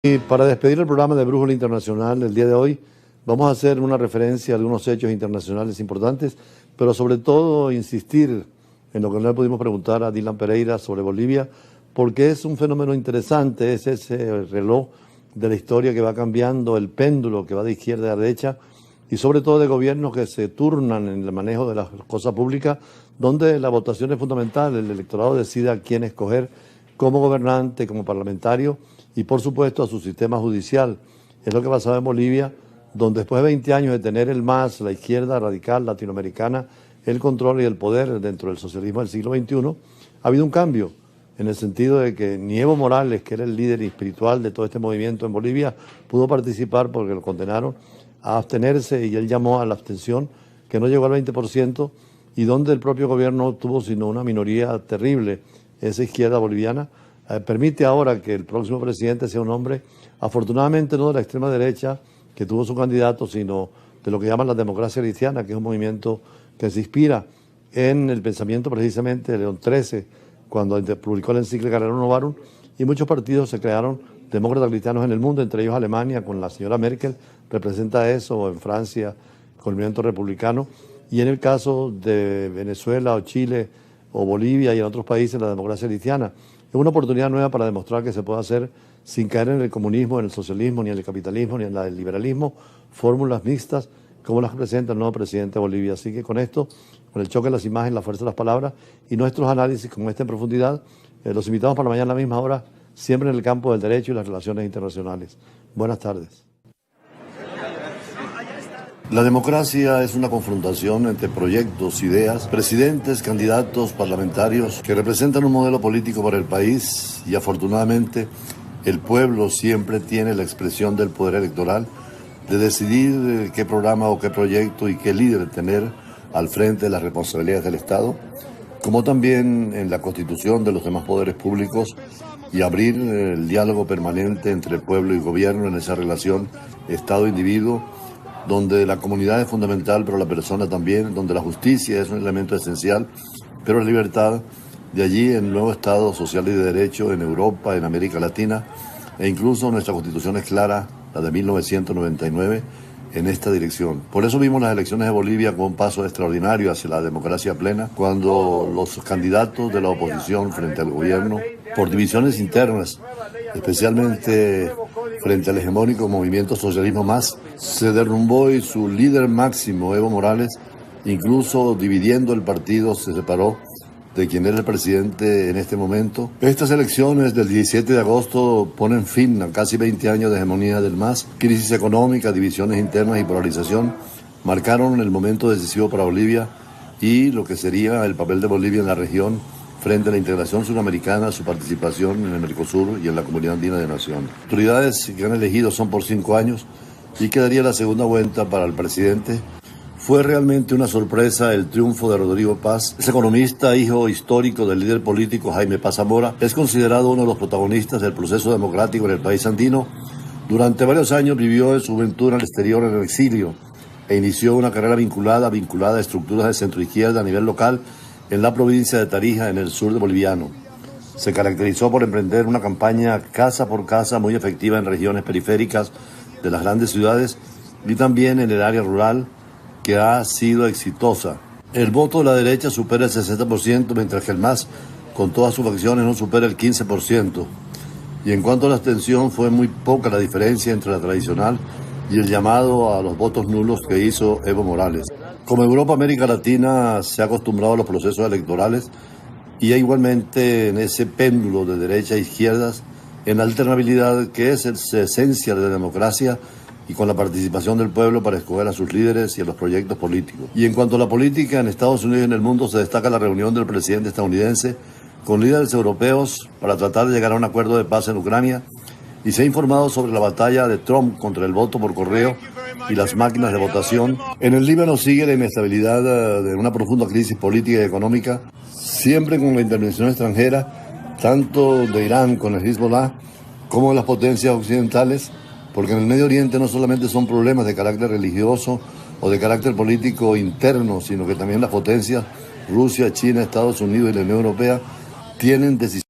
Y para despedir el programa de Brújula Internacional el día de hoy, vamos a hacer una referencia a algunos hechos internacionales importantes, pero sobre todo insistir en lo que no le pudimos preguntar a Dylan Pereira sobre Bolivia, porque es un fenómeno interesante, es ese reloj de la historia que va cambiando, el péndulo que va de izquierda a derecha, y sobre todo de gobiernos que se turnan en el manejo de las cosas públicas, donde la votación es fundamental, el electorado decide a quién escoger como gobernante, como parlamentario, y por supuesto a su sistema judicial. Es lo que pasaba en Bolivia, donde después de 20 años de tener el MAS, la izquierda radical latinoamericana, el control y el poder dentro del socialismo del siglo XXI, ha habido un cambio, en el sentido de que ni Evo Morales, que era el líder espiritual de todo este movimiento en Bolivia, pudo participar porque lo condenaron a abstenerse y él llamó a la abstención, que no llegó al 20%, y donde el propio gobierno no tuvo sino una minoría terrible, esa izquierda boliviana. Permite ahora que el próximo presidente sea un hombre, afortunadamente no de la extrema derecha, que tuvo su candidato, sino de lo que llaman la democracia cristiana, que es un movimiento que se inspira en el pensamiento precisamente de León XIII, cuando publicó la encíclica Rerum Novarum, y muchos partidos se crearon demócratas cristianos en el mundo, entre ellos Alemania, con la señora Merkel, representa eso, o en Francia, con el movimiento republicano, y en el caso de Venezuela o Chile o Bolivia y en otros países la democracia cristiana. Es una oportunidad nueva para demostrar que se puede hacer sin caer en el comunismo, en el socialismo, ni en el capitalismo, ni en el liberalismo, fórmulas mixtas como las que presenta el nuevo presidente de Bolivia. Así que con esto, con el choque de las imágenes, la fuerza de las palabras y nuestros análisis con esta en profundidad, los invitamos para mañana a la misma hora, siempre en el campo del derecho y las relaciones internacionales. Buenas tardes. La democracia es una confrontación entre proyectos, ideas, presidentes, candidatos, parlamentarios que representan un modelo político para el país y afortunadamente el pueblo siempre tiene la expresión del poder electoral de decidir qué programa o qué proyecto y qué líder tener al frente de las responsabilidades del Estado, como también en la constitución de los demás poderes públicos y abrir el diálogo permanente entre pueblo y gobierno en esa relación Estado-individuo, donde la comunidad es fundamental, pero la persona también, donde la justicia es un elemento esencial, pero la libertad, de allí el nuevo Estado social y de derecho en Europa, en América Latina, e incluso nuestra Constitución es clara, la de 1999, en esta dirección. Por eso vimos las elecciones de Bolivia como un paso extraordinario hacia la democracia plena, cuando los candidatos de la oposición frente al gobierno, por divisiones internas, especialmente frente al hegemónico movimiento Socialismo Más, se derrumbó y su líder máximo, Evo Morales, incluso dividiendo el partido, se separó de quien era el presidente en este momento. Estas elecciones del 17 de agosto ponen fin a casi 20 años de hegemonía del MAS. Crisis económica, divisiones internas y polarización marcaron el momento decisivo para Bolivia y lo que sería el papel de Bolivia en la región frente a la integración sudamericana, su participación en el Mercosur y en la Comunidad Andina de Naciones. Las autoridades que han elegido son por 5 años y quedaría la segunda vuelta para el presidente. Fue realmente una sorpresa el triunfo de Rodrigo Paz. Es economista, hijo histórico del líder político Jaime Paz Zamora. Es considerado uno de los protagonistas del proceso democrático en el país andino. Durante varios años vivió en su juventud al exterior en el exilio e inició una carrera vinculada a estructuras de centroizquierda a nivel local en la provincia de Tarija, en el sur de boliviano. Se caracterizó por emprender una campaña casa por casa muy efectiva en regiones periféricas de las grandes ciudades y también en el área rural, que ha sido exitosa. El voto de la derecha supera el 60%, mientras que el MAS, con todas sus facciones, no supera el 15%. Y en cuanto a la abstención, fue muy poca la diferencia entre la tradicional y el llamado a los votos nulos que hizo Evo Morales. Como Europa, América Latina se ha acostumbrado a los procesos electorales y igualmente en ese péndulo de derecha e izquierdas, en la alternabilidad que es la esencia de la democracia y con la participación del pueblo para escoger a sus líderes y a los proyectos políticos. Y en cuanto a la política, en Estados Unidos y en el mundo se destaca la reunión del presidente estadounidense con líderes europeos para tratar de llegar a un acuerdo de paz en Ucrania y se ha informado sobre la batalla de Trump contra el voto por correo y las máquinas de votación. En el Líbano sigue la inestabilidad de una profunda crisis política y económica, siempre con la intervención extranjera, tanto de Irán con el Hezbollah como de las potencias occidentales, porque en el Medio Oriente no solamente son problemas de carácter religioso o de carácter político interno, sino que también las potencias, Rusia, China, Estados Unidos y la Unión Europea, tienen decisiones